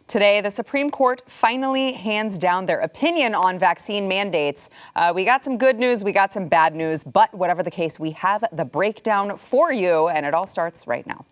Today, the Supreme Court finally hands down their opinion on vaccine mandates. We got some good news, we got some bad news, but whatever the case, we have the breakdown for you, and it all starts right now.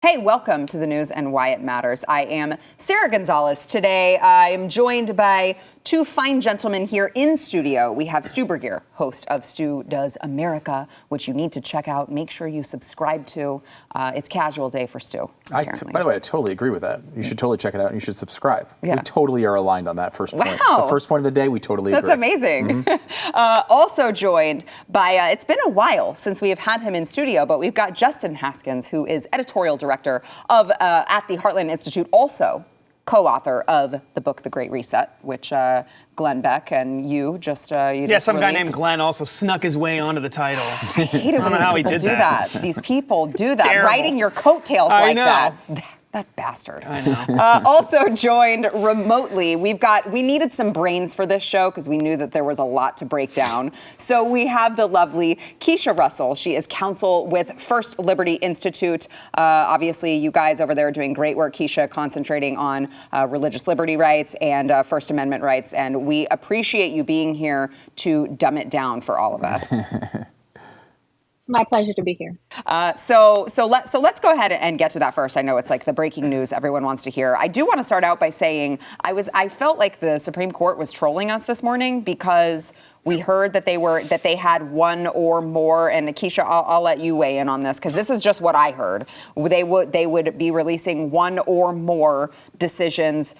Hey, welcome to the news and why it matters. I am Sarah Gonzalez. Today, I am joined by two fine gentlemen here in studio. We have Stu Burguiere, host of Stu Does America, which you need to check out. Make sure you subscribe to. It's casual day for Stu. By the way, I totally agree with that. You should totally check it out and you should subscribe. Yeah. We totally are aligned on that first point. Wow. The first point of the day, we totally agree. That's amazing. Mm-hmm. Also joined by, it's been a while since we have had him in studio, but we've got Justin Haskins, who is editorial director of at the Heartland Institute, also co-author of the book The Great Reset, which Glenn Beck and you just some guy named Glenn also snuck his way onto the title. I hate it when these people do that. These people do that, riding your coattails like that. That bastard. I know. Also joined remotely, we needed some brains for this show because we knew that there was a lot to break down. So we have the lovely Keisha Russell. She is counsel with First Liberty Institute. Obviously, you guys over there are doing great work, Keisha, concentrating on religious liberty rights and First Amendment rights. And we appreciate you being here to dumb it down for all of us. It's my pleasure to be here. So let's go ahead and get to that first. I know it's like the breaking news everyone wants to hear. I do want to start out by saying I felt like the Supreme Court was trolling us this morning because we heard that they had one or more, and Keisha, I'll let you weigh in on this because this is just what I heard. They would be releasing one or more decisions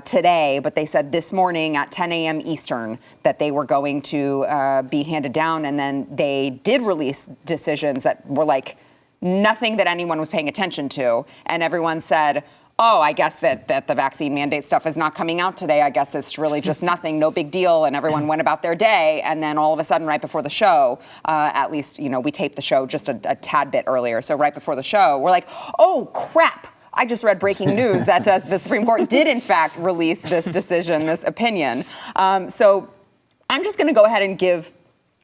today, but they said this morning at 10 a.m. Eastern that they were going to be handed down, and then they did release decisions that were like nothing that anyone was paying attention to, and everyone said, oh, I guess that the vaccine mandate stuff is not coming out today. I guess it's really just nothing, no big deal. And everyone went about their day. And then all of a sudden, right before the show, at least, we taped the show just a tad bit earlier. So right before the show, we're like, oh, crap. I just read breaking news that the Supreme Court did, in fact, release this decision, this opinion. So I'm just going to go ahead and give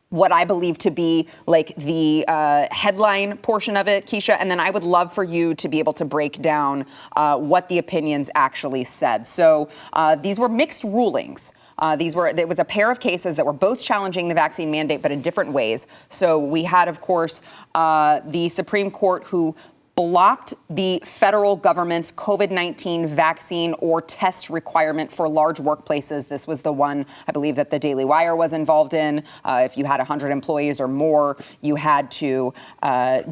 what I believe to be like the headline portion of it, Keisha, and then I would love for you to be able to break down what the opinions actually said. So these were mixed rulings. There was a pair of cases that were both challenging the vaccine mandate, but in different ways. So we had, of course, the Supreme Court who blocked the federal government's COVID-19 vaccine or test requirement for large workplaces. This was the one, I believe, that the Daily Wire was involved in. If you had 100 employees or more, you had to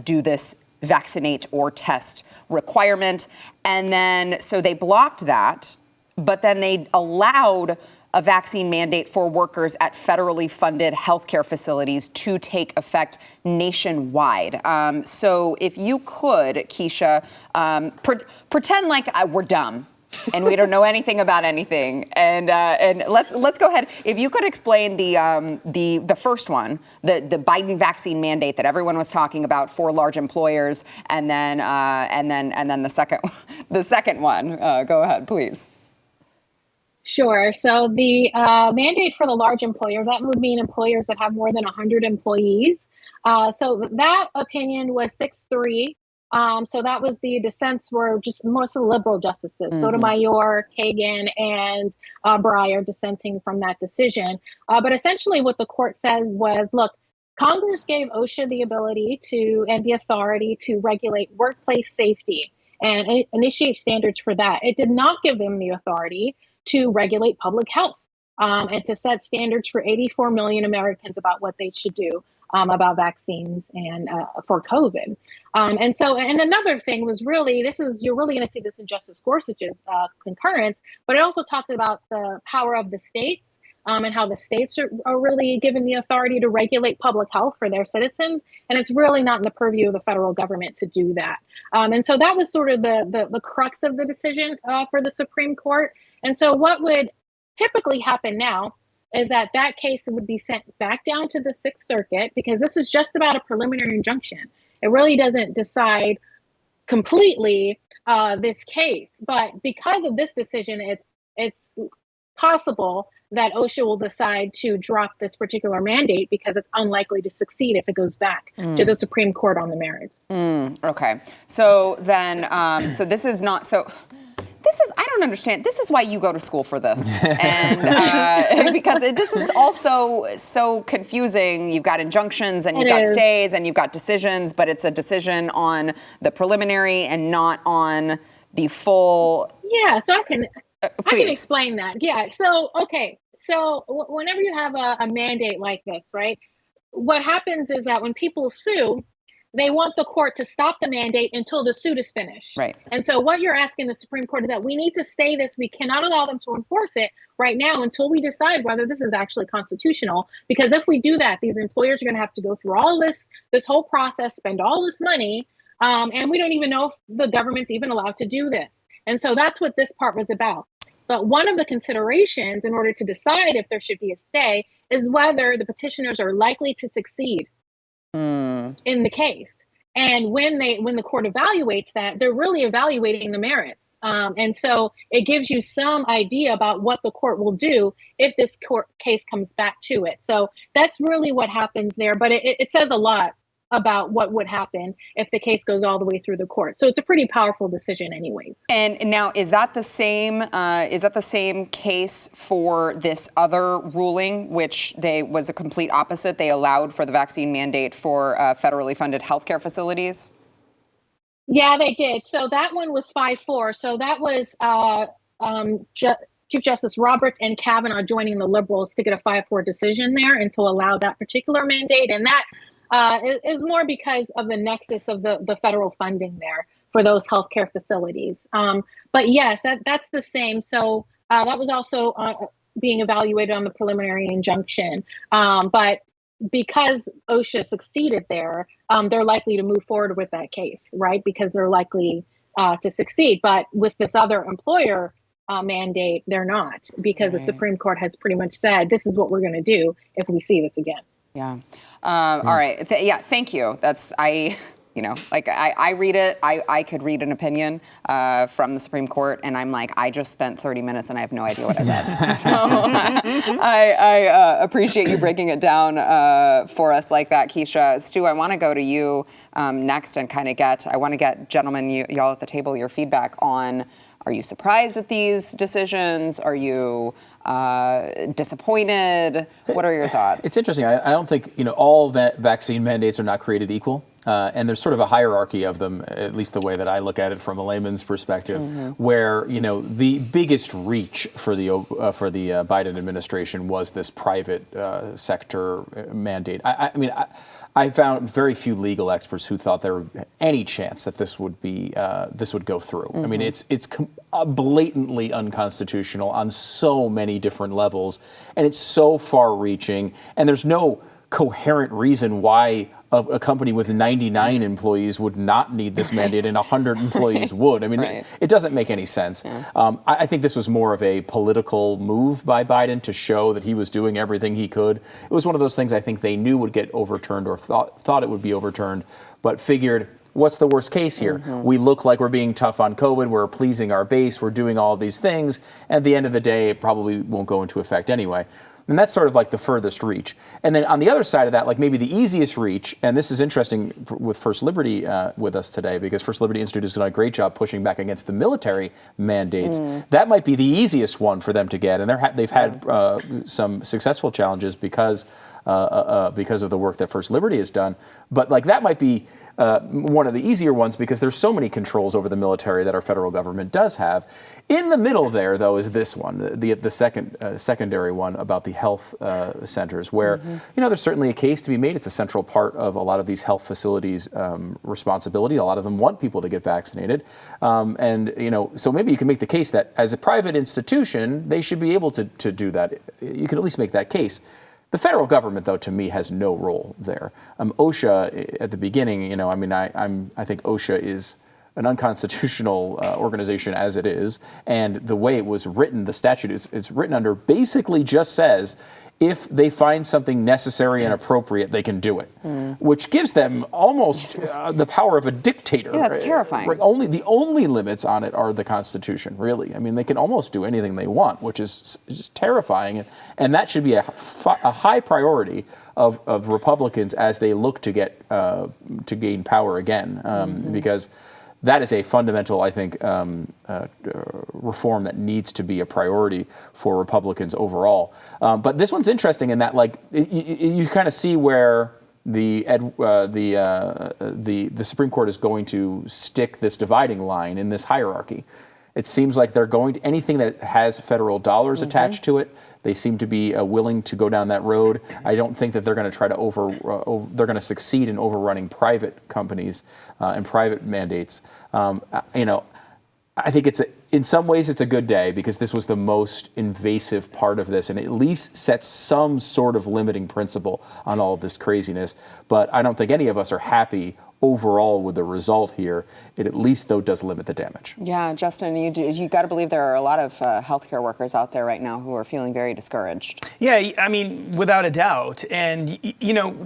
do this vaccinate or test requirement. And then, so they blocked that, but then they allowed a vaccine mandate for workers at federally funded healthcare facilities to take effect nationwide. So if you could, Keisha, pretend like we're dumb and we don't know anything about anything, and let's go ahead. If you could explain the first one, the Biden vaccine mandate that everyone was talking about for large employers, and then the second one. Go ahead, please. Sure. So the mandate for the large employers, that would mean employers that have more than 100 employees. So that opinion was 6-3. So that was the dissents were just most of the liberal justices. Mm-hmm. Sotomayor, Kagan, and Breyer dissenting from that decision. But essentially what the court says was, look, Congress gave OSHA the ability and the authority to regulate workplace safety and initiate standards for that. It did not give them the authority to regulate public health and to set standards for 84 million Americans about what they should do about vaccines and for COVID. And another thing was you're really going to see this in Justice Gorsuch's concurrence, but it also talked about the power of the states and how the states are really given the authority to regulate public health for their citizens. And it's really not in the purview of the federal government to do that. And so that was sort of the crux of the decision for the Supreme Court. And so what would typically happen now is that case would be sent back down to the Sixth Circuit, because this is just about a preliminary injunction. It really doesn't decide completely this case. But because of this decision, it's possible that OSHA will decide to drop this particular mandate because it's unlikely to succeed if it goes back to the Supreme Court on the merits. Okay. So then, so this is not so. This is, I don't understand. This is why you go to school for this. And because this is also so confusing. You've got injunctions and you've got stays and you've got decisions, but it's a decision on the preliminary and not on the full. Yeah, so I can explain that. Yeah, so, okay. So whenever you have a mandate like this, right, what happens is that when people sue, they want the court to stop the mandate until the suit is finished. Right. And so what you're asking the Supreme Court is that we need to stay this. We cannot allow them to enforce it right now until we decide whether this is actually constitutional. Because if we do that, these employers are going to have to go through all this whole process, spend all this money, and we don't even know if the government's even allowed to do this. And so that's what this part was about. But one of the considerations in order to decide if there should be a stay is whether the petitioners are likely to succeed in the case. And when the court evaluates that, they're really evaluating the merits. And so it gives you some idea about what the court will do if this court case comes back to it. So that's really what happens there. But it says a lot about what would happen if the case goes all the way through the court. So it's a pretty powerful decision anyways. And now, is that the same case for this other ruling, which was a complete opposite? They allowed for the vaccine mandate for federally funded healthcare facilities? Yeah, they did. So that one was 5-4. So that was Chief Justice Roberts and Kavanaugh joining the liberals to get a 5-4 decision there and to allow that particular mandate. And that is more because of the nexus of the federal funding there for those healthcare facilities. But yes, that's the same. So that was also being evaluated on the preliminary injunction. But because OSHA succeeded there, they're likely to move forward with that case, right? Because they're likely to succeed. But with this other employer mandate, they're not, because the Supreme Court has pretty much said, this is what we're going to do if we see this again. Yeah. All right. Thank you. I read it. I could read an opinion from the Supreme Court, and I'm like, I just spent 30 minutes and I have no idea what I read. So I appreciate you breaking it down for us like that, Keisha. Stu, I want to go to you next and I want to get, gentlemen, y'all at the table, your feedback on, are you surprised at these decisions? Are you disappointed? What are your thoughts? It's interesting. I don't think all vaccine mandates are not created equal, and there's sort of a hierarchy of them, at least the way that I look at it from a layman's perspective, where the biggest reach for the Biden administration was this private sector mandate. I found very few legal experts who thought there was any chance that this would go through. I mean, it's blatantly unconstitutional on so many different levels, and it's so far-reaching, and there's no coherent reason why a company with 99 employees would not need this mandate and 100 employees would. I mean, it doesn't make any sense. Yeah. I think this was more of a political move by Biden to show that he was doing everything he could. It was one of those things I think they knew would get overturned or thought it would be overturned, but figured, what's the worst case here? We look like we're being tough on COVID, we're pleasing our base, we're doing all these things, and at the end of the day, it probably won't go into effect anyway. And that's sort of like the furthest reach. And then on the other side of that, like maybe the easiest reach, and this is interesting with First Liberty with us today, because First Liberty Institute has done a great job pushing back against the military mandates. That might be the easiest one for them to get, and they've had some successful challenges because of the work that First Liberty has done. But like that might be one of the easier ones because there's so many controls over the military that our federal government does have. In the middle there, though, is this one, the secondary one about the health centers, where there's certainly a case to be made. It's a central part of a lot of these health facilities' responsibility. A lot of them want people to get vaccinated, so maybe you can make the case that as a private institution, they should be able to do that. You can at least make that case. The federal government, though, to me, has no role there. OSHA, at the beginning, I think OSHA is an unconstitutional organization as it is, and the way it was written, the statute, it's written under, basically just says if they find something necessary and appropriate, they can do it, which gives them almost the power of a dictator. Yeah, that's terrifying. Right? The only limits on it are the Constitution, really. I mean, they can almost do anything they want, which is just terrifying. And that should be a high priority of Republicans as they look to get to gain power again, because that is a fundamental, I think, reform that needs to be a priority for Republicans overall. But this one's interesting in that, like, you kind of see where the Supreme Court is going to stick this dividing line in this hierarchy. It seems like they're going to anything that has federal dollars attached to it. They seem to be willing to go down that road. I don't think that they're going to try to they're going to succeed in overrunning private companies and private mandates. I think in some ways it's a good day because this was the most invasive part of this, and it at least sets some sort of limiting principle on all of this craziness. But I don't think any of us are happy overall with the result here. It at least, though, does limit the damage. Yeah, Justin, you got to believe there are a lot of healthcare workers out there right now who are feeling very discouraged. Yeah, I mean, without a doubt. And,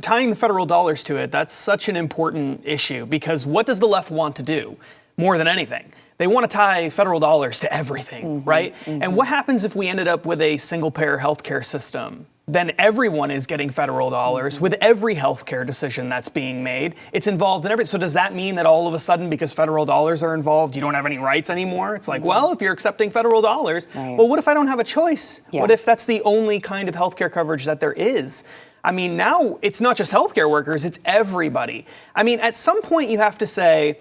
tying the federal dollars to it, that's such an important issue because what does the left want to do more than anything? They want to tie federal dollars to everything, right? And what happens if we ended up with a single-payer healthcare system? Then everyone is getting federal dollars with every healthcare decision that's being made. It's involved in everything. So does that mean that all of a sudden, because federal dollars are involved, you don't have any rights anymore? It's like, well, if you're accepting federal dollars, well, what if I don't have a choice? Yeah. What if that's the only kind of healthcare coverage that there is? I mean, now it's not just healthcare workers, it's everybody. I mean, at some point you have to say,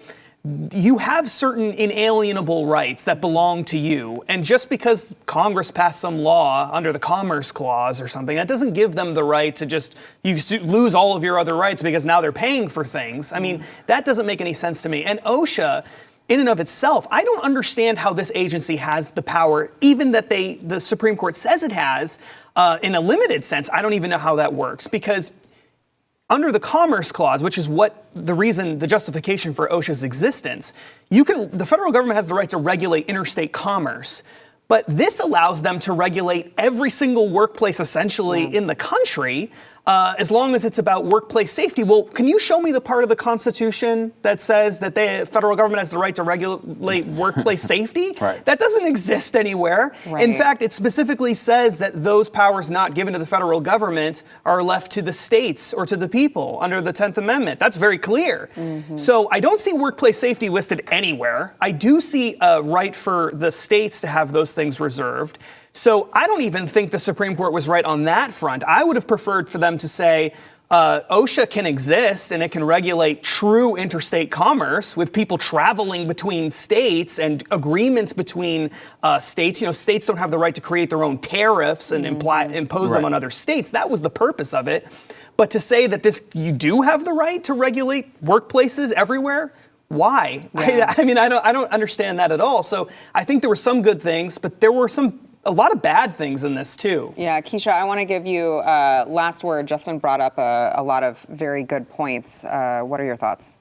you have certain inalienable rights that belong to you. And just because Congress passed some law under the Commerce Clause or something, that doesn't give them the right to just, you lose all of your other rights because now they're paying for things. I mean, that doesn't make any sense to me. And OSHA, in and of itself, I don't understand how this agency has the power, even that the Supreme Court says it has, in a limited sense. I don't even know how that works because under the Commerce Clause, which is the justification for OSHA's existence, the federal government has the right to regulate interstate commerce. But this allows them to regulate every single workplace essentially in the country, as long as it's about workplace safety. Well, can you show me the part of the Constitution that says that the federal government has the right to regulate workplace safety? Right. That doesn't exist anywhere. Right. In fact, it specifically says that those powers not given to the federal government are left to the states or to the people under the 10th Amendment. That's very clear. So I don't see workplace safety listed anywhere. I do see a right for the states to have those things reserved. So I don't even think the Supreme Court was right on that front. I would have preferred for them to say OSHA can exist and it can regulate true interstate commerce with people traveling between states and agreements between states. States don't have the right to create their own tariffs and impose them on other states. That was the purpose of it. But to say that you do have the right to regulate workplaces everywhere, why? Yeah. I mean, I don't understand that at all. So I think there were some good things, but there were a lot of bad things in this too. Yeah, Keisha, I want to give you last word. Justin brought up a lot of very good points. What are your thoughts?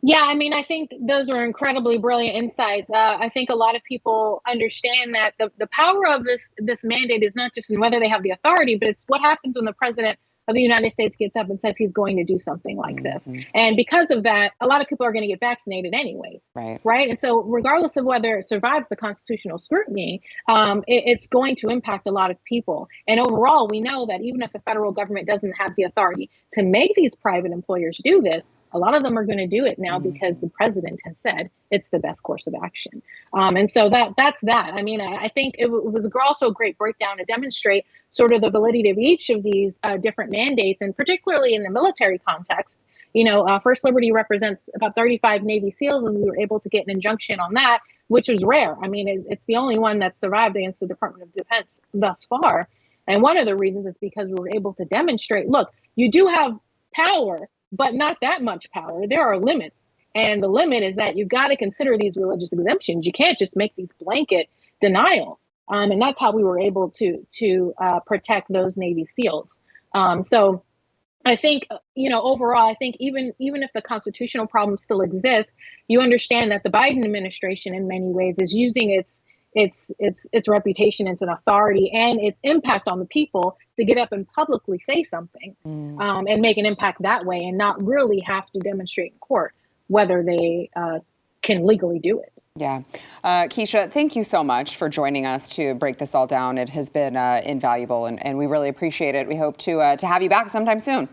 Yeah, I mean, I think those were incredibly brilliant insights. I think a lot of people understand that the power of this mandate is not just in whether they have the authority, but it's what happens when the president of the United States gets up and says he's going to do something like this. And because of that, a lot of people are going to get vaccinated anyways. Right. And so regardless of whether it survives the constitutional scrutiny, it's going to impact a lot of people. And overall, we know that even if the federal government doesn't have the authority to make these private employers do this, a lot of them are going to do it now because the president has said it's the best course of action. And so that's that. I mean, I think it was also a great breakdown to demonstrate sort of the validity of each of these different mandates, and particularly in the military context. First Liberty represents about 35 Navy SEALs, and we were able to get an injunction on that, which was rare. I mean, it's the only one that survived against the Department of Defense thus far. And one of the reasons is because we were able to demonstrate, look, you do have power, but not that much power. There are limits. And the limit is that you've got to consider these religious exemptions. You can't just make these blanket denials. And that's how we were able to protect those Navy SEALs. So I think, overall, I think even if the constitutional problem still exists, you understand that the Biden administration in many ways is using its reputation, its an authority, and its impact on the people to get up and publicly say something and make an impact that way, and not really have to demonstrate in court whether they can legally do it. Yeah. Keisha, thank you so much for joining us to break this all down. It has been invaluable, and we really appreciate it. We hope to have you back sometime soon.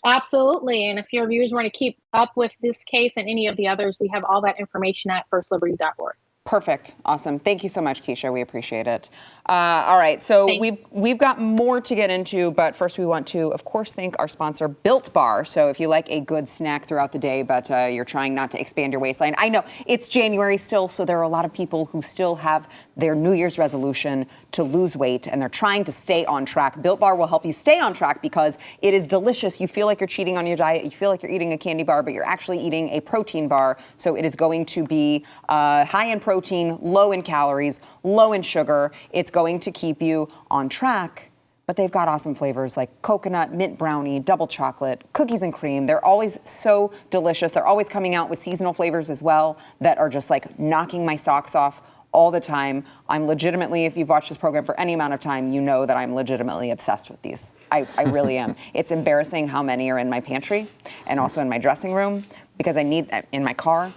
Absolutely. And if your viewers want to keep up with this case and any of the others, we have all that information at firstliberty.org. Perfect. Awesome. Thank you so much, Keisha. We appreciate it. All right. So we've got more to get into, but first we want to, of course, thank our sponsor, Built Bar. So if you like a good snack throughout the day, but you're trying not to expand your waistline, I know it's January still, so there are a lot of people who still have their New Year's resolution to lose weight, and they're trying to stay on track. Built Bar will help you stay on track because it is delicious. You feel like you're cheating on your diet. You feel like you're eating a candy bar, but you're actually eating a protein bar. So it is going to be high in protein, low in calories, low in sugar. It's going to keep you on track. But they've got awesome flavors like coconut, mint brownie, double chocolate, cookies and cream. They're always so delicious. They're always coming out with seasonal flavors as well that are just like knocking my socks off all the time. I'm legitimately, if you've watched this program for any amount of time, you know that I'm legitimately obsessed with these. I really am. It's embarrassing how many are in my pantry and also in my dressing room because I need, in my car.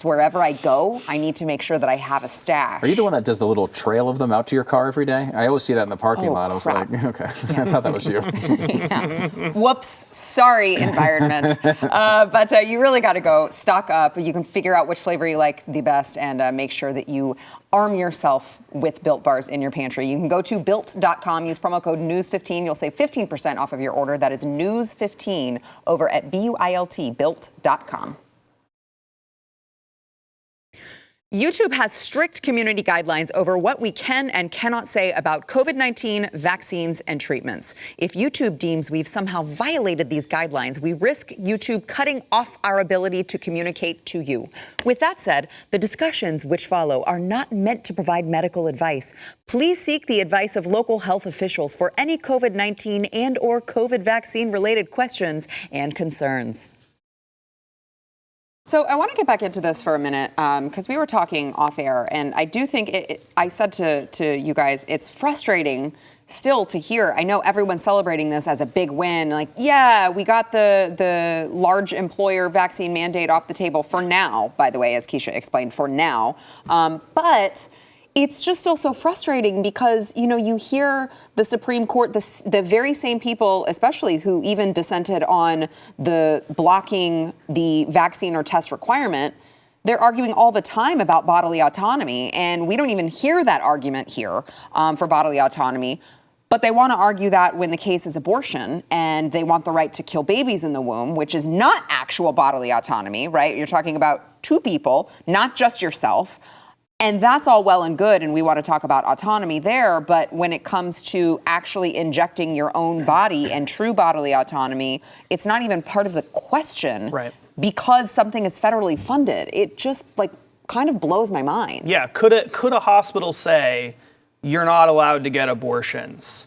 Wherever I go, I need to make sure that I have a stash. Are you the one that does the little trail of them out to your car every day? I always see that in the parking lot. I was crap. like, okay, I thought that was you. Yeah. Whoops, sorry, environment. But you really got to go stock up. You can figure out which flavor you like the best and make sure that you arm yourself with Built Bars in your pantry. You can go to built.com, use promo code NEWS15. You'll save 15% off of your order. That is NEWS15 over at built.com. YouTube has strict community guidelines over what we can and cannot say about COVID-19 vaccines and treatments. If YouTube deems we've somehow violated these guidelines, we risk YouTube cutting off our ability to communicate to you. With that said, the discussions which follow are not meant to provide medical advice. Please seek the advice of local health officials for any COVID-19 and or COVID vaccine-related questions and concerns. So I want to get back into this for a minute because we were talking off air, and I do think I said to you guys, it's frustrating still to hear. I know everyone's celebrating this as a big win. Like, yeah, we got the large employer vaccine mandate off the table for now, by the way, as Keisha explained, for now. But it's just still so frustrating because, you know, you hear the Supreme Court, the very same people, especially who even dissented on the blocking the vaccine or test requirement, they're arguing all the time about bodily autonomy. And we don't even hear that argument here for bodily autonomy. But they want to argue that when the case is abortion and they want the right to kill babies in the womb, which is not actual bodily autonomy, right? You're talking about two people, not just yourself. And that's all well and good, and we want to talk about autonomy there, but when it comes to actually injecting your own body and true bodily autonomy, it's not even part of the question, right? Because something is federally funded. It just kind of blows my mind. Yeah, could a hospital say you're not allowed to get abortions?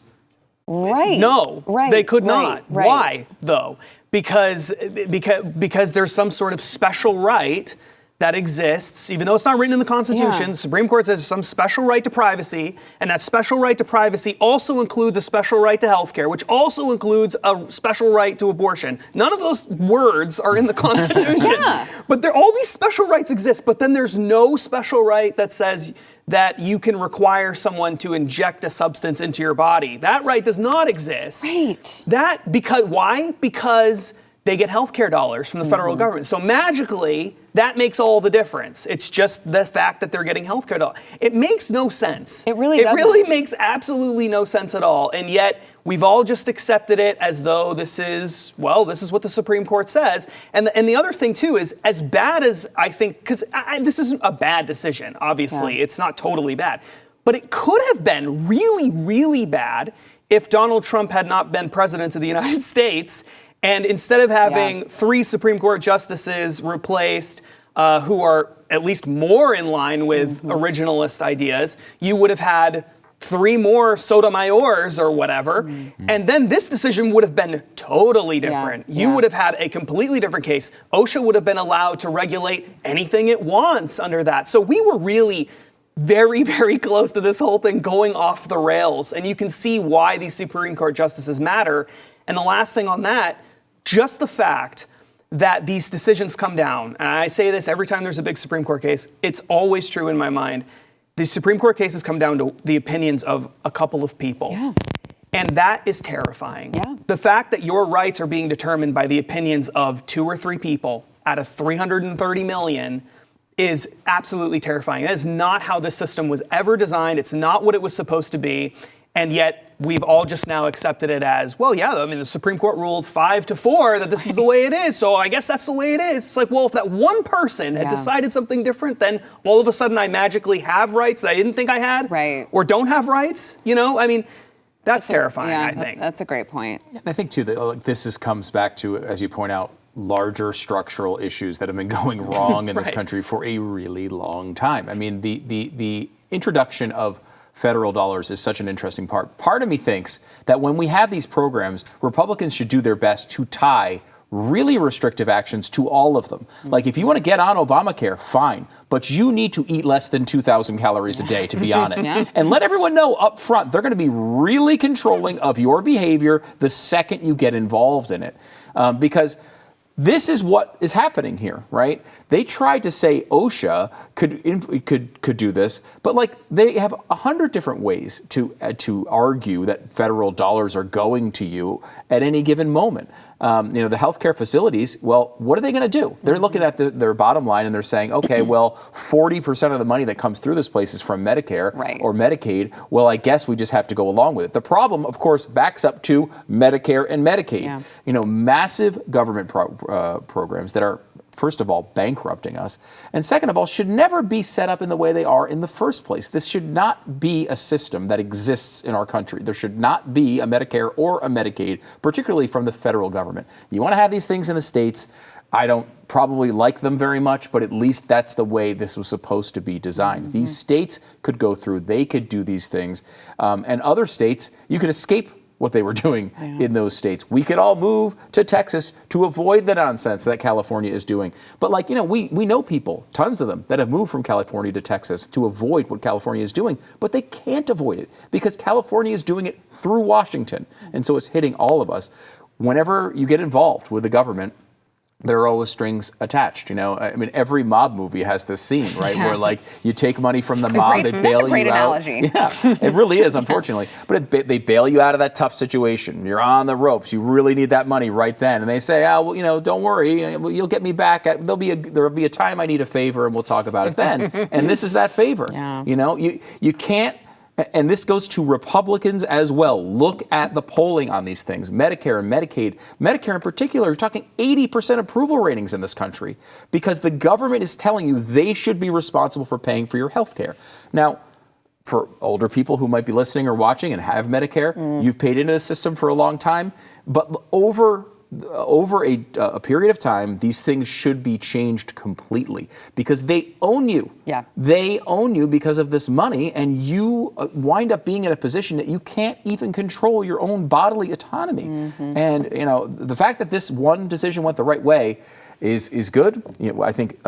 Right. No, right. They could not. Right. Why though? Because there's some sort of special right that exists, even though it's not written in the Constitution. Yeah. The Supreme Court says some special right to privacy, and that special right to privacy also includes a special right to health care, which also includes a special right to abortion. None of those words are in the Constitution. Yeah. But all these special rights exist, but then there's no special right that says that you can require someone to inject a substance into your body. That right does not exist. Right. Why? Because they get healthcare dollars from the federal government. So magically, that makes all the difference. It's just the fact that they're getting healthcare dollars. It makes no sense. It really doesn't. It really makes absolutely no sense at all. And yet, we've all just accepted it as though this is what the Supreme Court says. And the other thing, too, is as bad as I think, because this isn't a bad decision, obviously. Yeah. It's not totally bad. But it could have been really, really bad if Donald Trump had not been president of the United States. And instead of having 3 Supreme Court justices replaced who are at least more in line with originalist ideas, you would have had 3 more Sotomayors or whatever. And then this decision would have been totally different. You would have had a completely different case. OSHA would have been allowed to regulate anything it wants under that. So we were really very, very close to this whole thing going off the rails. And you can see why these Supreme Court justices matter. And the last thing on that, just the fact that these decisions come down, and I say this every time there's a big Supreme Court case, it's always true in my mind. The Supreme Court cases come down to the opinions of a couple of people. Yeah. And that is terrifying. Yeah. The fact that your rights are being determined by the opinions of 2 or 3 people out of 330 million is absolutely terrifying. That is not how this system was ever designed. It's not what it was supposed to be. And yet we've all just now accepted it as, well, yeah, I mean, the Supreme Court ruled 5-4 that this is the way it is. So I guess that's the way it is. It's like, well, if that one person had decided something different, then all of a sudden I magically have rights that I didn't think I had. Right. Or don't have rights. You know, I mean, that's terrifying, I think. That's a great point. And I think, too, that this comes back to, as you point out, larger structural issues that have been going wrong in this country for a really long time. I mean, the introduction of federal dollars is such an interesting part. Part of me thinks that when we have these programs, Republicans should do their best to tie really restrictive actions to all of them. Like, if you want to get on Obamacare, fine, but you need to eat less than 2,000 calories a day to be on it. And let everyone know up front, they're going to be really controlling of your behavior the second you get involved in it. Because this is what is happening here, right? They tried to say OSHA could do this, but like they have 100 different ways to argue that federal dollars are going to you at any given moment. The healthcare facilities, well, what are they going to do? They're looking at their bottom line and they're saying, okay, well, 40% of the money that comes through this place is from Medicare or Medicaid. Well, I guess we just have to go along with it. The problem, of course, backs up to Medicare and Medicaid. Massive government programs that are, first of all, bankrupting us, and second of all, should never be set up in the way they are in the first place. This should not be a system that exists in our country. There should not be a Medicare or a Medicaid, particularly from the federal government. You want to have these things in the states. I don't probably like them very much, but at least that's the way this was supposed to be designed. These states could go through, they could do these things, and other states, you could escape what they were doing in those states. We could all move to Texas to avoid the nonsense that California is doing. But we know people, tons of them, that have moved from California to Texas to avoid what California is doing, but they can't avoid it because California is doing it through Washington. And so it's hitting all of us. Whenever you get involved with the government, there are always strings attached. I mean, every mob movie has this scene, right? Where like you take money from the mob, they bail you out. That's a great analogy. Yeah, it really is, unfortunately. But they bail you out of that tough situation. You're on the ropes. You really need that money right then. And they say, don't worry, you'll get me back. There'll be a time I need a favor, and we'll talk about it then. And this is that favor. You can't. And this goes to Republicans as well. Look at the polling on these things. Medicare and Medicaid. Medicare in particular, you're talking 80% approval ratings in this country because the government is telling you they should be responsible for paying for your health care. Now, for older people who might be listening or watching and have Medicare, you've paid into the system for a long time. But over a period of time, these things should be changed completely because they own you. Yeah. They own you because of this money, and you wind up being in a position that you can't even control your own bodily autonomy. And the fact that this one decision went the right way is good. I think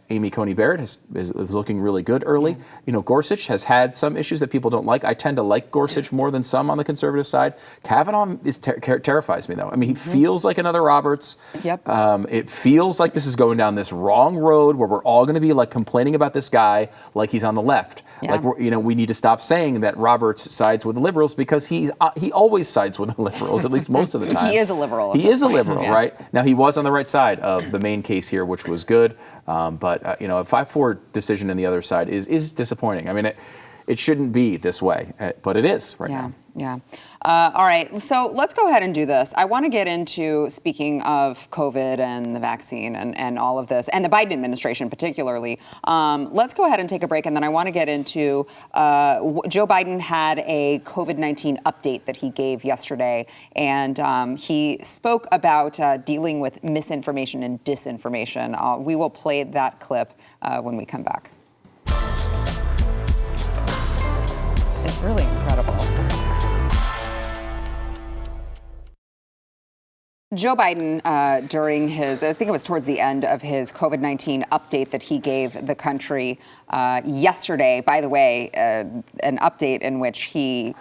Amy Coney Barrett is looking really good early. Gorsuch has had some issues that people don't like. I tend to like Gorsuch more than some on the conservative side. Kavanaugh terrifies me, though. I mean, he feels like another Roberts. Yep. It feels like this is going down this wrong road where we're all going to be like complaining about this guy like he's on the left. Yeah. Like we need to stop saying that Roberts sides with the liberals because he always sides with the liberals, at least most of the time. He is a liberal. He is a liberal, right? Now, he was on the right side of the main case here, which was good. But a 5-4 decision on the other side is disappointing. I mean, it shouldn't be this way, but it is right now. Yeah. All right. So let's go ahead and do this. I want to get into, speaking of COVID and the vaccine and all of this, and the Biden administration particularly. Let's go ahead and take a break, and then I want to get into Joe Biden had a COVID-19 update that he gave yesterday, and he spoke about dealing with misinformation and disinformation. We will play that clip when we come back. It's really incredible. Joe Biden, during his, I think it was towards the end of his COVID-19 update that he gave the country yesterday, by the way, an update in which he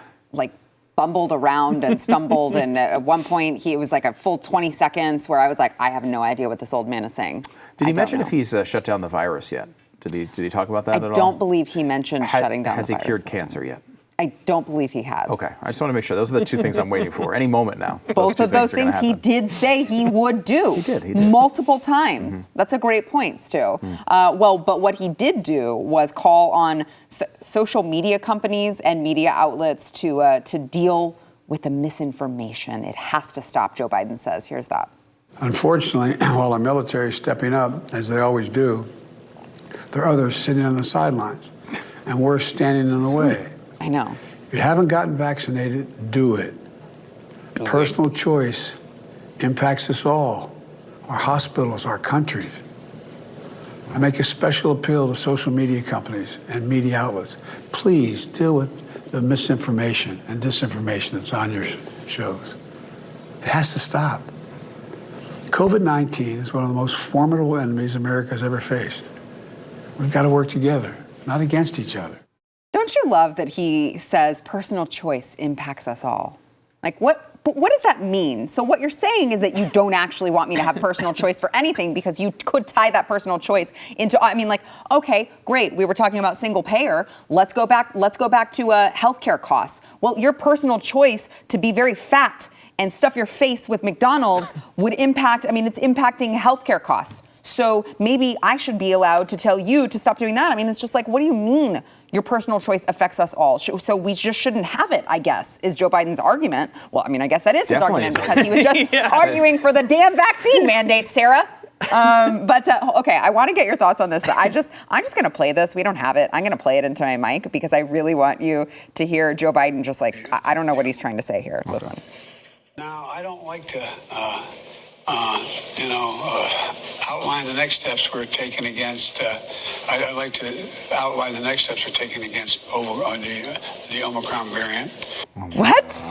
bumbled around and stumbled. And at one point, it was like a full 20 seconds where I was like, I have no idea what this old man is saying. Did he mention if he's shut down the virus yet? Did he talk about that at all? I don't believe he mentioned shutting down the virus. Has he cured cancer yet? I don't believe he has. Okay, I just want to make sure. Those are the two things I'm waiting for. Any moment now. Both of those things he did say he would do. He did. Multiple times. That's a great point, Stu. But what he did do was call on social media companies and media outlets to deal with the misinformation. It has to stop, Joe Biden says. Here's that. Unfortunately, while our military is stepping up, as they always do, there are others sitting on the sidelines, and we're standing in the way. I know. If you haven't gotten vaccinated, do it. Personal choice impacts us all, our hospitals, our countries. I make a special appeal to social media companies and media outlets. Please deal with the misinformation and disinformation that's on your shows. It has to stop. COVID-19 is one of the most formidable enemies America has ever faced. We've got to work together, not against each other. Don't you love that he says personal choice impacts us all? But what does that mean? So what you're saying is that you don't actually want me to have personal choice for anything because you could tie that personal choice into, okay, great. We were talking about single payer. Let's go back to healthcare costs. Well, your personal choice to be very fat and stuff your face with McDonald's would impact, it's impacting healthcare costs. So maybe I should be allowed to tell you to stop doing that. It's just what do you mean your personal choice affects us all? So we just shouldn't have it, I guess, is Joe Biden's argument. Well, I guess that is his argument because he was just arguing for the damn vaccine mandate, Sarah. Okay, I want to get your thoughts on this, but I'm just going to play this. We don't have it. I'm going to play it into my mic because I really want you to hear Joe Biden just I don't know what he's trying to say here. Listen. Now, I don't like to, outline the next steps we're taking against. I'd like to outline the next steps we're taking against the Omicron variant. What?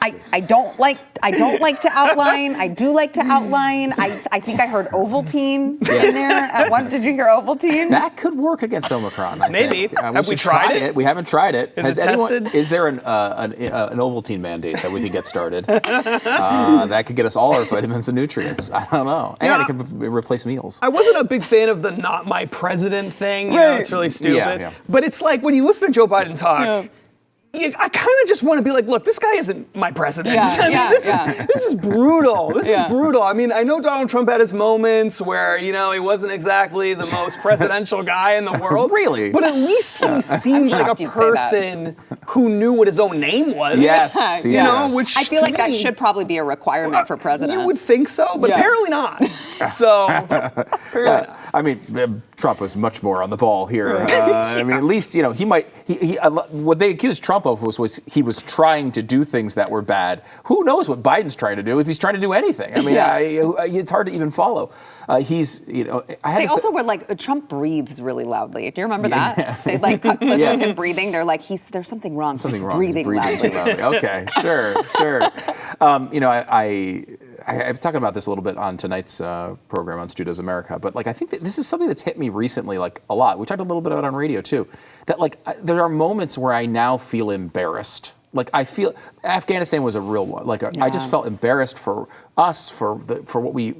I don't like to outline. I do like to outline. I think I heard Ovaltine in there. What did you hear? Ovaltine? That could work against Omicron. Maybe. Have we tried it? We haven't tried it. Is it tested? Is there an Ovaltine mandate that we could get started? That could get us all our vitamins and nutrients. I don't know. And it could replace meals. I wasn't a big fan of the "not my president" thing. It's really stupid. Yeah. But it's when you listen to Joe Biden talk. I kind of just want to be look, this guy isn't my president. This is brutal. This is brutal. I know Donald Trump had his moments where, he wasn't exactly the most presidential guy in the world. Really? But at least he seemed like a person who knew what his own name was. Yes. Which I feel like that should probably be a requirement for president. You would think so, but apparently not. So, Trump was much more on the ball here. At least, what they accused Trump of was he was trying to do things that were bad. Who knows what Biden's trying to do if he's trying to do anything? It's hard to even follow. They also were Trump breathes really loudly. Do you remember that? They cut clips of him breathing. They're there's something wrong. Something wrong. Breathing loudly. Okay, sure. I'm talking about this a little bit on tonight's program on Stu Does America, but I think that this is something that's hit me recently a lot. We talked a little bit about it on radio too. That there are moments where I now feel embarrassed. I feel Afghanistan was a real one. I just felt embarrassed for us for what we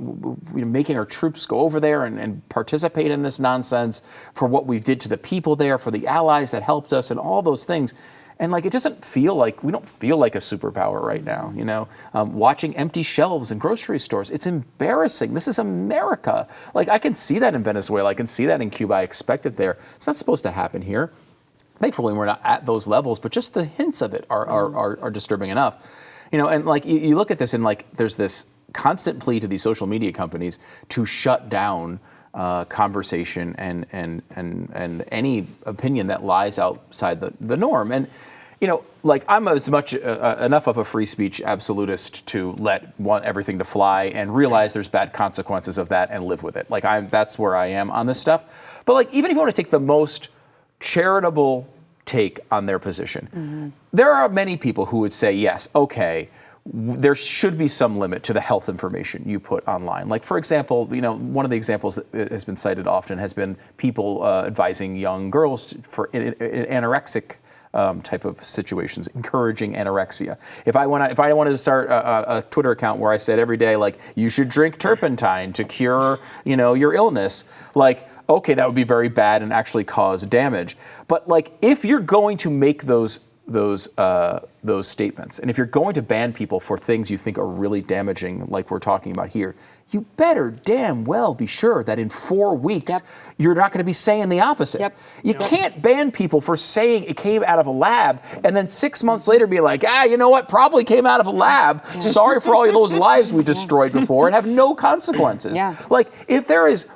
making our troops go over there and participate in this nonsense, for what we did to the people there, for the allies that helped us, and all those things. And it doesn't feel we don't feel like a superpower right now, watching empty shelves in grocery stores. It's embarrassing. This is America. I can see that in Venezuela. I can see that in Cuba. I expect it there. It's not supposed to happen here. Thankfully, we're not at those levels, but just the hints of it are disturbing enough. And you look at this and there's this constant plea to these social media companies to shut down conversation and any opinion that lies outside the norm. And I'm as much enough of a free speech absolutist to want everything to fly and realize there's bad consequences of that and live with it. That's where I am on this stuff. But even if you want to take the most charitable take on their position, there are many people who would say, yes, okay, there should be some limit to the health information you put online. Like, for example, one of the examples that has been cited often has been people advising young girls for anorexic type of situations, encouraging anorexia. If I wanted to start a Twitter account where I said every day, like, you should drink turpentine to cure, your illness, like, okay, that would be very bad and actually cause damage. But like, if you're going to make those statements, and if you're going to ban people for things you think are really damaging, like we're talking about here, you better damn well be sure that in 4 weeks you're not going to be saying the opposite. You can't ban people for saying it came out of a lab and then 6 months later be like, you know what, probably came out of a lab. Sorry for all of those lives we destroyed before, and have no consequences. Like, if there is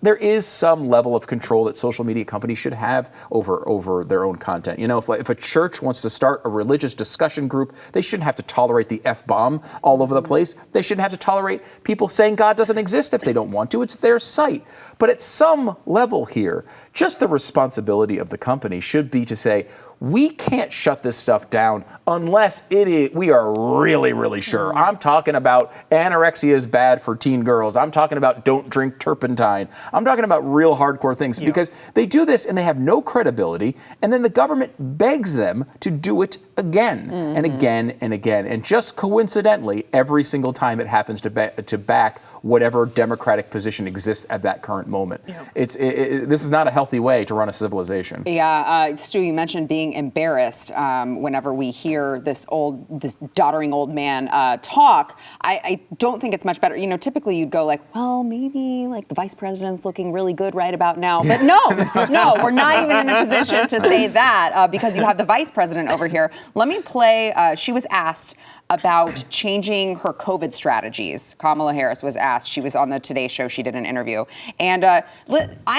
there is some level of control that social media companies should have over their own content. If a church wants to start a religious discussion group, they shouldn't have to tolerate the F-bomb all over the place. They shouldn't have to tolerate people saying God doesn't exist if they don't want to. It's their site. But at some level here, just the responsibility of the company should be to say, we can't shut this stuff down unless we are really, really sure. I'm talking about anorexia is bad for teen girls. I'm talking about don't drink turpentine. I'm talking about real hardcore things because they do this and they have no credibility, and then the government begs them to do it again and again and again. And just coincidentally, every single time it happens to back whatever democratic position exists at that current moment. This is not a healthy way to run a civilization. Stu, you mentioned being embarrassed whenever we hear this doddering old man talk. I don't think it's much better. Typically you'd go like, well, maybe like the vice president's looking really good right about now. But no, we're not even in a position to say that because you have the vice president over here. Let me play. She was asked about changing her COVID strategies. Kamala Harris was asked. She was on the Today Show. She did an interview. And I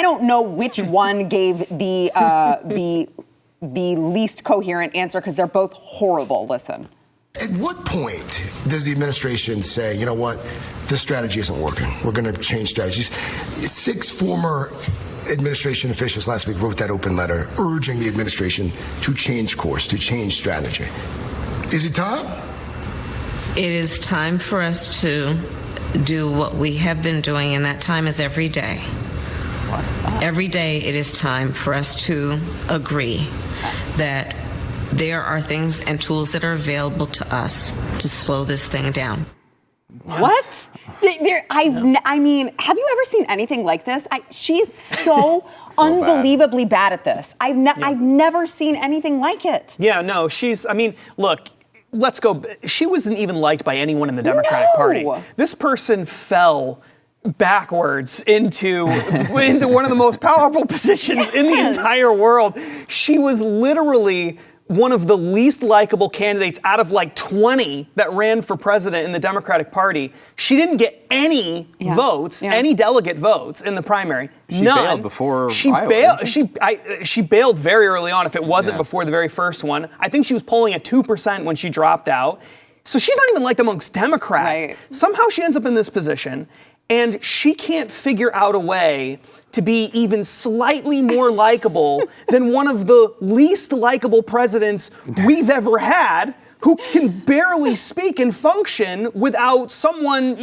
don't know which one gave the least coherent answer because they're both horrible. Listen. At what point does the administration say, you know what, this strategy isn't working, we're going to change strategies? 6 former administration officials last week wrote that open letter urging the administration to change course, to change strategy. Is it time? It is time for us to do what we have been doing, and that time is every day. Every day it is time for us to agree that there are things and tools that are available to us to slow this thing down. What? I mean, have you ever seen anything like this? She's so unbelievably bad at this. I've never seen anything like it. Look, let's go. She wasn't even liked by anyone in the Democratic Party. This person fell backwards into one of the most powerful positions in the entire world. She was literally one of the least likable candidates out of like 20 that ran for president in the Democratic Party. She didn't get any votes, any delegate votes in the primary. She None. bailed before she Iowa, bailed. She bailed very early on. If it wasn't before the very first one, I think she was polling at 2% when she dropped out. So she's not even liked amongst Democrats. Right. Somehow she ends up in this position, and she can't figure out a way to be even slightly more likable than one of the least likable presidents we've ever had, who can barely speak and function without someone,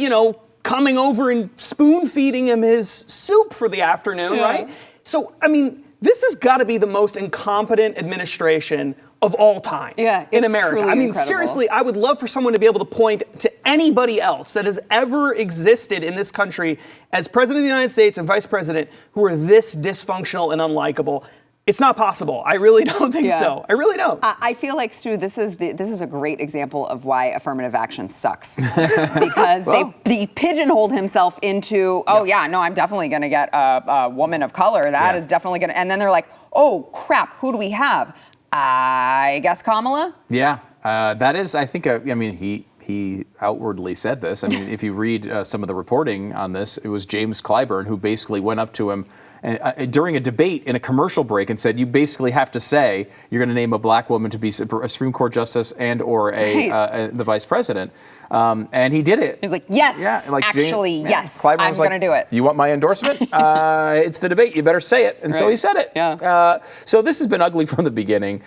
coming over and spoon feeding him his soup for the afternoon, right? So, I mean, this has got to be the most incompetent administration of all time in America. I mean, seriously, I would love for someone to be able to point to anybody else that has ever existed in this country as president of the United States and vice president who are this dysfunctional and unlikable. It's not possible. I really don't think so. I really don't. I feel like, Stu, this is a great example of why affirmative action sucks. Because they pigeonholed himself into, I'm definitely going to get a woman of color. That is definitely going to, and then they're like, oh, crap, who do we have? I guess Kamala? Yeah, that is, I think, he outwardly said this. I mean, if you read some of the reporting on this, it was James Clyburn who basically went up to him during a debate in a commercial break and said, you basically have to say you're going to name a black woman to be a Supreme Court justice and or the vice president. And he did it. He's like, yes, yes, I'm going to do it. You want my endorsement? It's the debate. You better say it. And so he said it. Yeah. So this has been ugly from the beginning.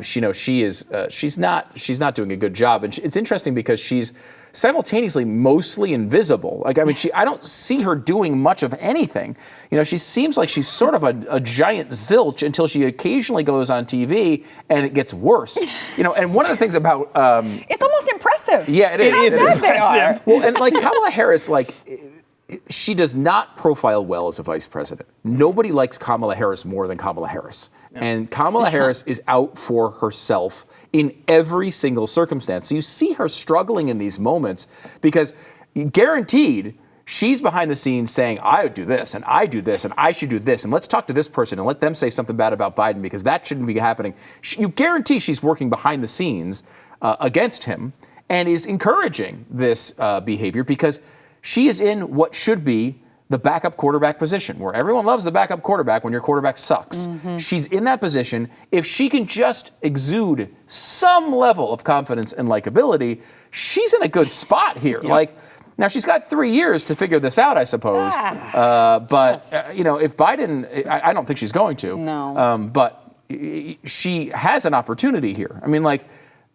She's not doing a good job. And it's interesting because she's simultaneously mostly invisible. Like, I mean, I don't see her doing much of anything. She seems like she's sort of a giant zilch until she occasionally goes on TV and it gets worse. And one of the things about it's almost impressive. Yeah, it is. How good they are. Well, and like Kamala Harris, she does not profile well as a vice president. Nobody likes Kamala Harris more than Kamala Harris. Yeah. And Kamala Harris is out for herself in every single circumstance. So you see her struggling in these moments because guaranteed she's behind the scenes saying, I would do this and I do this and I should do this and let's talk to this person and let them say something bad about Biden because that shouldn't be happening. You guarantee she's working behind the scenes against him and is encouraging this behavior because she is in what should be the backup quarterback position, where everyone loves the backup quarterback when your quarterback sucks. Mm-hmm. She's in that position. If she can just exude some level of confidence and likability, she's in a good spot here. Yep. Now she's got 3 years to figure this out, I suppose. If Biden, I don't think she's going to. No. But she has an opportunity here. I mean,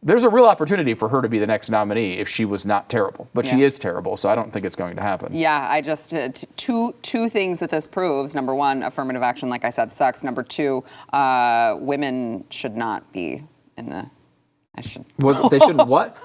there's a real opportunity for her to be the next nominee if she was not terrible. But she is terrible, so I don't think it's going to happen. Yeah, I just, two things that this proves. Number one, affirmative action, like I said, sucks. Number two, women should not be in the... They shouldn't what?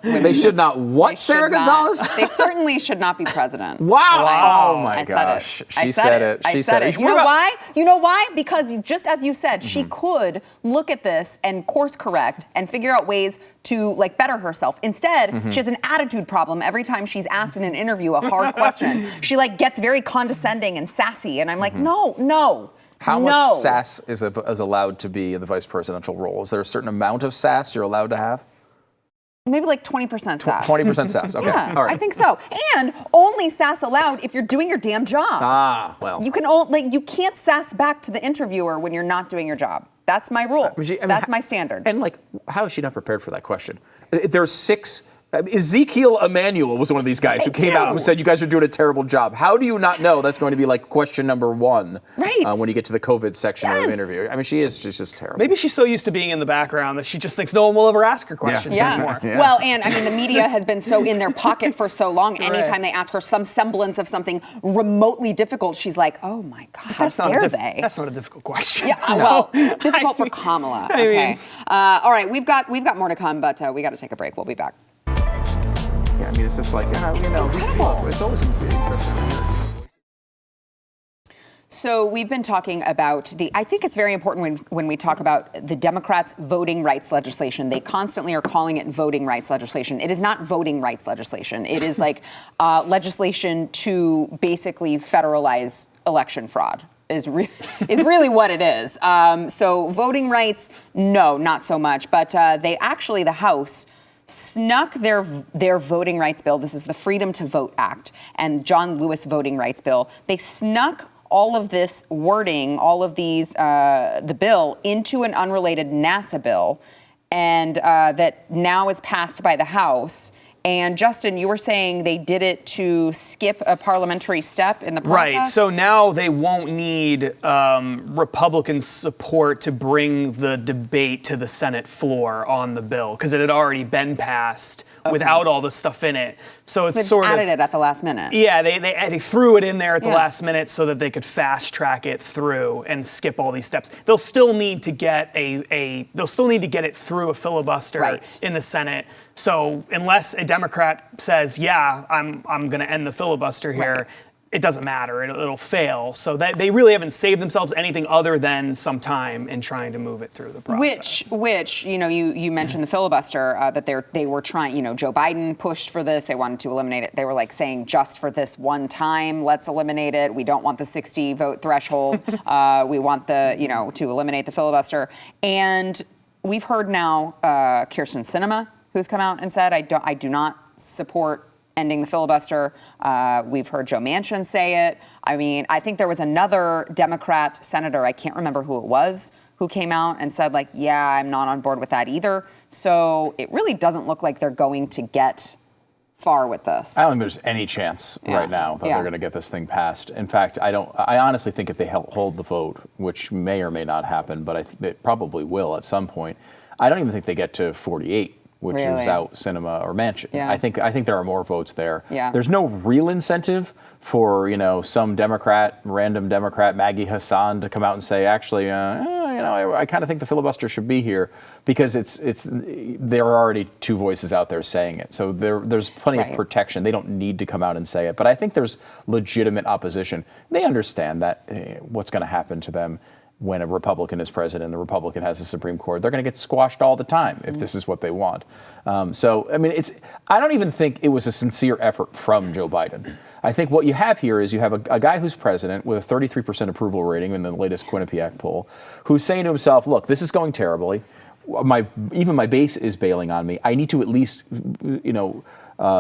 They should not what, Sarah Gonzalez? They certainly should not be president. Wow. Oh my gosh. She said it. She said it. You know why? You know why? Because just as you said, she could look at this and course correct and figure out ways to better herself. Instead, she has an attitude problem every time she's asked in an interview a hard question. She gets very condescending and sassy, and I'm like, no. How much sass is allowed to be in the vice presidential role? Is there a certain amount of sass you're allowed to have? Maybe 20% sass. 20% sass, okay. Yeah, all right. I think so. And only sass allowed if you're doing your damn job. Ah, well. You can you can't sass back to the interviewer when you're not doing your job. That's my rule. That's my standard. And how is she not prepared for that question? There's 6... Ezekiel Emanuel was one of these guys who came out and said, you guys are doing a terrible job. How do you not know that's going to be question number 1 when you get to the COVID section of the interview? I mean, she's just terrible. Maybe she's so used to being in the background that she just thinks no one will ever ask her questions anymore. Yeah. Well, and I mean, the media has been so in their pocket for so long. Anytime they ask her some semblance of something remotely difficult, she's like, oh my God, how dare they? That's not a difficult question. Yeah, well, difficult for Kamala. Okay. All right, we've got more to come, but we got to take a break. We'll be back. Yeah, I mean, it's just it's always interesting. So we've been talking about I think it's very important when we talk about the Democrats' voting rights legislation. They constantly are calling it voting rights legislation. It is not voting rights legislation. It is legislation to basically federalize election fraud. Is really what it is. So voting rights, no, not so much. But the House snuck their voting rights bill. This is the Freedom to Vote Act and John Lewis voting rights bill. They snuck all of this wording, all of these, the bill into an unrelated NASA bill, and that now is passed by the House. And Justin, you were saying they did it to skip a parliamentary step in the process? Right. So now they won't need Republican support to bring the debate to the Senate floor on the bill because it had already been passed without all the stuff in it. So it's sort of added it at the last minute. Yeah, they threw it in there at the last minute so that they could fast track it through and skip all these steps. They'll still need to get it through a filibuster in the Senate. So unless a Democrat says, "Yeah, I'm going to end the filibuster here," it doesn't matter. It'll fail. So that they really haven't saved themselves anything other than some time in trying to move it through the process. Which you mentioned the filibuster that they were trying. Joe Biden pushed for this. They wanted to eliminate it. They were saying just for this one time, let's eliminate it. We don't want the 60 vote threshold. We want to eliminate the filibuster. And we've heard now Kyrsten Sinema, who's come out and said, I do not support ending the filibuster. We've heard Joe Manchin say it. I mean, I think there was another Democrat senator, I can't remember who it was, who came out and said, like, yeah, I'm not on board with that either. So it really doesn't look like they're going to get far with this. I don't think there's any chance right now that they're going to get this thing passed. In fact, I honestly think if they hold the vote, which may or may not happen, but it probably will at some point, I don't even think they get to 48, which is out Sinema or Manchin. Yeah. I think there are more votes there. Yeah. There's no real incentive for, some random Democrat, Maggie Hassan, to come out and say, actually, I kind of think the filibuster should be here, because there are already two voices out there saying it. So there's plenty of protection. They don't need to come out and say it. But I think there's legitimate opposition. They understand that what's going to happen to them when a Republican is president, the Republican has the Supreme Court. They're going to get squashed all the time if this is what they want. So, I mean, I don't even think it was a sincere effort from Joe Biden. I think what you have here is you have a guy who's president with a 33% approval rating in the latest Quinnipiac poll, who's saying to himself, look, this is going terribly. Even my base is bailing on me. I need to at least,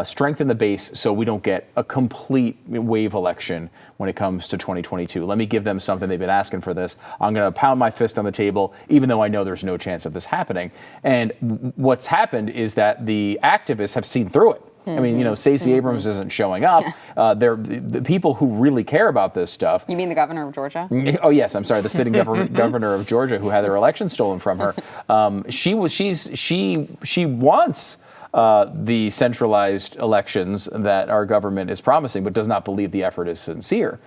strengthen the base so we don't get a complete wave election when it comes to 2022. Let me give them something. They've been asking for this. I'm going to pound my fist on the table, even though I know there's no chance of this happening. And what's happened is that the activists have seen through it. I mean, Stacey Abrams isn't showing up. They're the people who really care about this stuff. You mean the governor of Georgia? Oh, yes. I'm sorry. The sitting governor of Georgia, who had their election stolen from her. She wants the centralized elections that our government is promising, but does not believe the effort is sincere.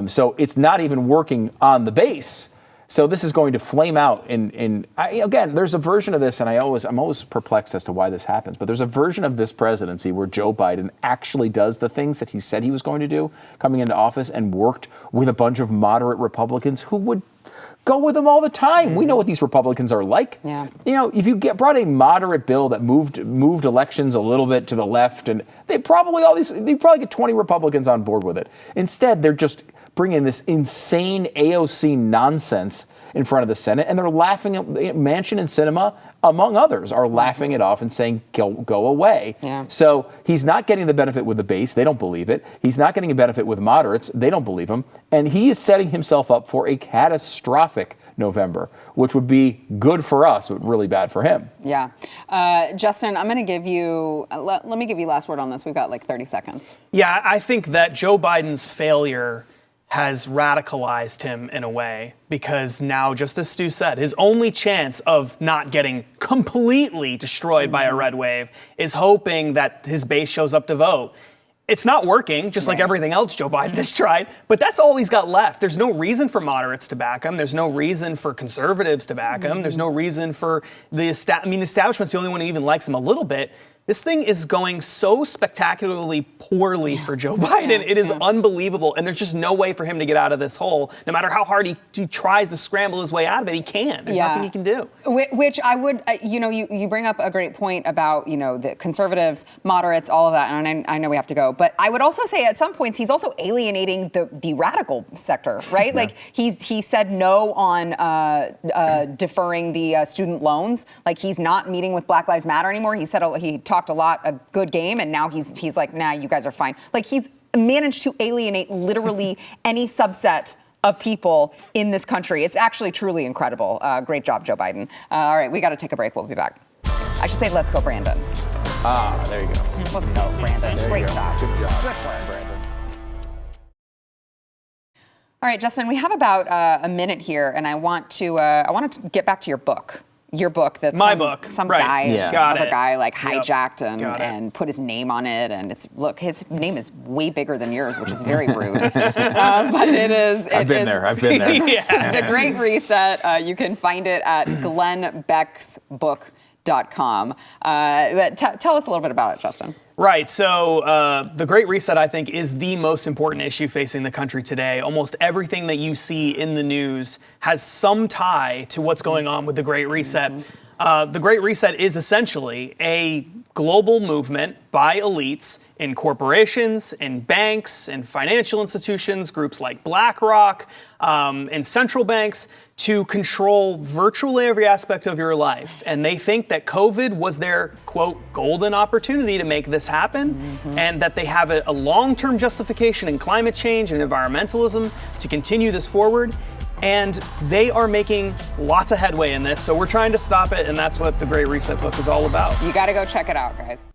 So it's not even working on the base. So this is going to flame out. Again, there's a version of this, and I'm always perplexed as to why this happens. But there's a version of this presidency where Joe Biden actually does the things that he said he was going to do coming into office, and worked with a bunch of moderate Republicans who would go with him all the time. We know what these Republicans are like. Yeah. If you brought a moderate bill that moved elections a little bit to the left, and they probably get 20 Republicans on board with it. Instead, they're just bringing this insane AOC nonsense in front of the Senate, and they're laughing at Manchin and Sinema, among others, are laughing it off and saying, go away. Yeah. So he's not getting the benefit with the base. They don't believe it. He's not getting a benefit with moderates. They don't believe him. And he is setting himself up for a catastrophic November, which would be good for us, but really bad for him. Yeah. Justin, I'm going to give you, let me give you last word on this. We've got like 30 seconds. Yeah, I think that Joe Biden's failure has radicalized him in a way, because now, just as Stu said, his only chance of not getting completely destroyed by a red wave is hoping that his base shows up to vote. It's not working, just like everything else Joe Biden has tried, but that's all he's got left. There's no reason for moderates to back him. There's no reason for conservatives to back him. There's no reason for the establishment's the only one who even likes him a little bit. This thing is going so spectacularly poorly for Joe Biden. It is unbelievable. And there's just no way for him to get out of this hole. No matter how hard he tries to scramble his way out of it, he can't. There's nothing he can do. Which I would, you bring up a great point about, the conservatives, moderates, all of that. And I know we have to go. But I would also say at some points, he's also alienating the radical sector, right? Yeah. Like he said no on deferring the student loans. Like he's not meeting with Black Lives Matter anymore. He said he talked a good game, and now he's like, nah, you guys are fine. Like he's managed to alienate literally any subset of people in this country. It's actually truly incredible. Great job, Joe Biden. All right, we got to take a break. We'll be back. I should say, let's go, Brandon. There you go. Let's go, Brandon. Great job. Good job. Good work, Brandon. All right, Justin, we have about a minute here, and I want to get back to your book. Your book that some guy, other guy like hijacked and put his name on it. And his name is way bigger than yours, which is very rude. But it is. I've been there. The Great Reset. You can find it at glennbecksbook.com. Tell us a little bit about it, Justin. Right. So the Great Reset, I think, is the most important issue facing the country today. Almost everything that you see in the news has some tie to what's going on with the Great Reset. The Great Reset is essentially a global movement by elites in corporations, in banks, in financial institutions, groups like BlackRock, and central banks to control virtually every aspect of your life. And they think that COVID was their, quote, golden opportunity to make this happen, and that they have a long-term justification in climate change and environmentalism to continue this forward. And they are making lots of headway in this, so we're trying to stop it, and that's what the Great Reset book is all about. You got to go check it out, guys.